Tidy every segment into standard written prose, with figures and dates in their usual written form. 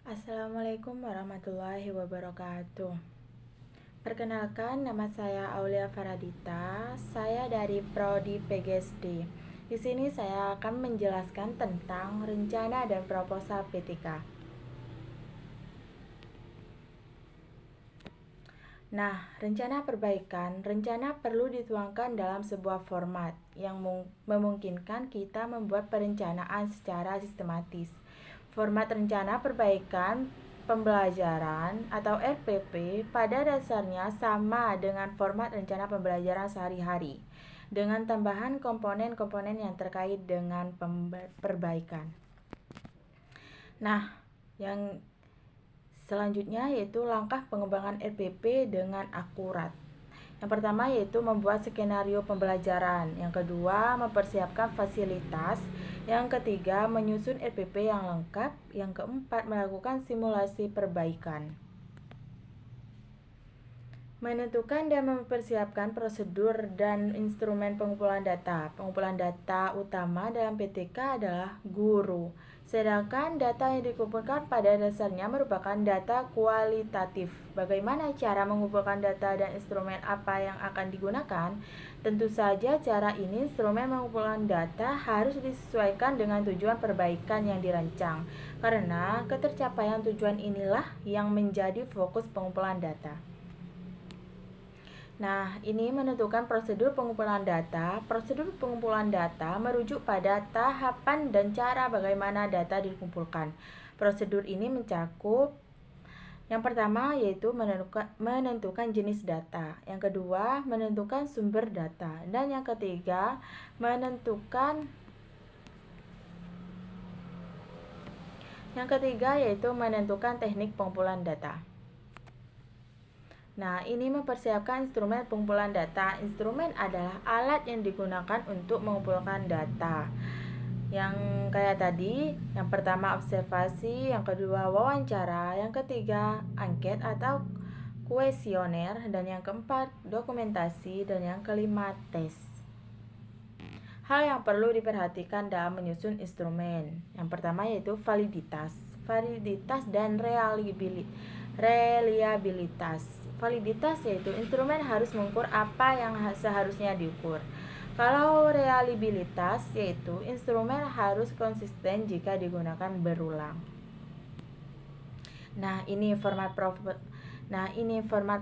Assalamualaikum warahmatullahi wabarakatuh. Perkenalkan, nama saya Aulia Faradita. Saya dari Prodi PGSD. Di sini saya akan menjelaskan tentang rencana dan proposal PTK. Nah, rencana perbaikan, rencana perlu dituangkan dalam sebuah format yang memungkinkan kita membuat perencanaan secara sistematis. Format rencana perbaikan pembelajaran atau RPP pada dasarnya sama dengan format rencana pembelajaran sehari-hari, dengan tambahan komponen-komponen yang terkait dengan perbaikan. Nah, yang selanjutnya yaitu langkah pengembangan RPP dengan akurat. Yang pertama yaitu membuat skenario pembelajaran. Yang kedua, mempersiapkan fasilitas. Yang ketiga, menyusun RPP yang lengkap. Yang keempat, melakukan simulasi perbaikan. Menentukan dan mempersiapkan prosedur dan instrumen pengumpulan data. Pengumpulan data utama dalam PTK adalah guru. Sedangkan data yang dikumpulkan pada dasarnya merupakan data kualitatif. Bagaimana cara mengumpulkan data dan instrumen apa yang akan digunakan? Tentu saja cara ini instrumen mengumpulkan data harus disesuaikan dengan tujuan perbaikan yang dirancang. Karena ketercapaian tujuan inilah yang menjadi fokus pengumpulan data. Nah, ini menentukan prosedur pengumpulan data. Prosedur pengumpulan data merujuk pada tahapan dan cara bagaimana data dikumpulkan. Prosedur ini mencakup yang pertama yaitu menentukan jenis data. Yang kedua, menentukan sumber data. Dan yang ketiga, yaitu menentukan teknik pengumpulan data. Nah, ini mempersiapkan instrumen pengumpulan data. Instrumen adalah alat yang digunakan untuk mengumpulkan data. Yang kayak tadi, yang pertama observasi, yang kedua wawancara, yang ketiga angket atau kuesioner, dan yang keempat dokumentasi, dan yang kelima tes. Hal yang perlu diperhatikan dalam menyusun instrumen. Yang pertama yaitu validitas dan reliabilitas. Validitas yaitu instrumen harus mengukur apa yang seharusnya diukur. Kalau reliabilitas yaitu instrumen harus konsisten jika digunakan berulang. Nah, ini format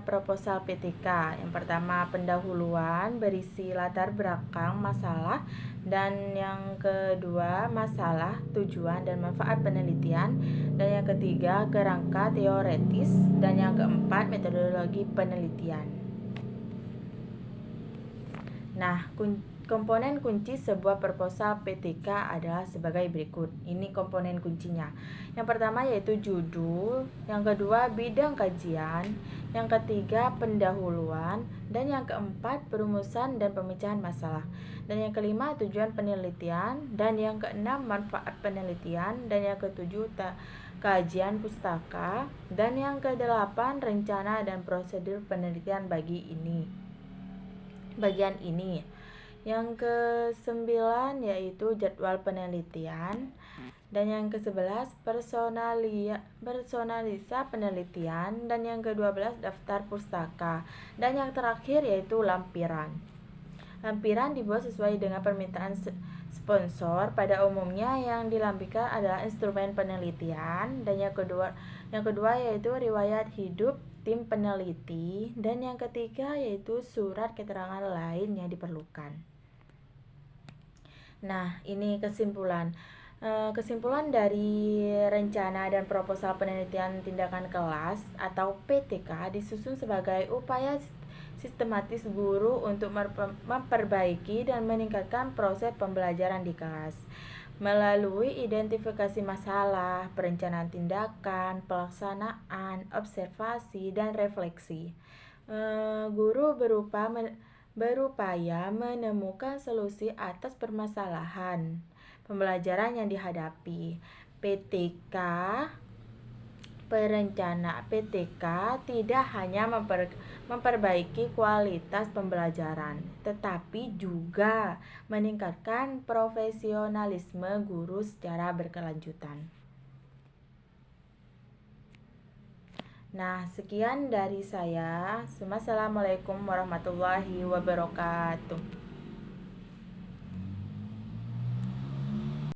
proposal PTK. Yang pertama pendahuluan berisi latar belakang masalah, dan yang kedua masalah, tujuan dan manfaat penelitian, dan yang ketiga kerangka teoretis, dan yang keempat metodologi penelitian. Nah, komponen kunci sebuah proposal PTK adalah sebagai berikut. Ini komponen kuncinya. Yang pertama yaitu judul, yang kedua bidang kajian, yang ketiga pendahuluan, dan yang keempat perumusan dan pemecahan masalah, dan yang kelima tujuan penelitian, dan yang keenam manfaat penelitian, dan yang ketujuh kajian pustaka, dan yang kedelapan rencana dan prosedur penelitian bagian ini. Yang ke-9 yaitu jadwal penelitian, dan yang ke-11 personalisa penelitian, dan yang ke-12 daftar pustaka, dan yang terakhir yaitu lampiran. Lampiran dibuat sesuai dengan permintaan sponsor. Pada umumnya yang dilampirkan adalah instrumen penelitian, dan yang kedua yaitu riwayat hidup tim peneliti, dan yang ketiga yaitu surat keterangan lain yang diperlukan. Nah, ini kesimpulan. Kesimpulan dari rencana dan proposal penelitian tindakan kelas atau PTK disusun sebagai upaya sistematis guru untuk memperbaiki dan meningkatkan proses pembelajaran di kelas melalui identifikasi masalah, perencanaan tindakan, pelaksanaan, observasi, dan refleksi. Guru berupaya menemukan solusi atas permasalahan pembelajaran yang dihadapi. Perencana PTK tidak hanya memperbaiki kualitas pembelajaran, tetapi juga meningkatkan profesionalisme guru secara berkelanjutan. Nah, sekian dari saya. Assalamualaikum warahmatullahi wabarakatuh.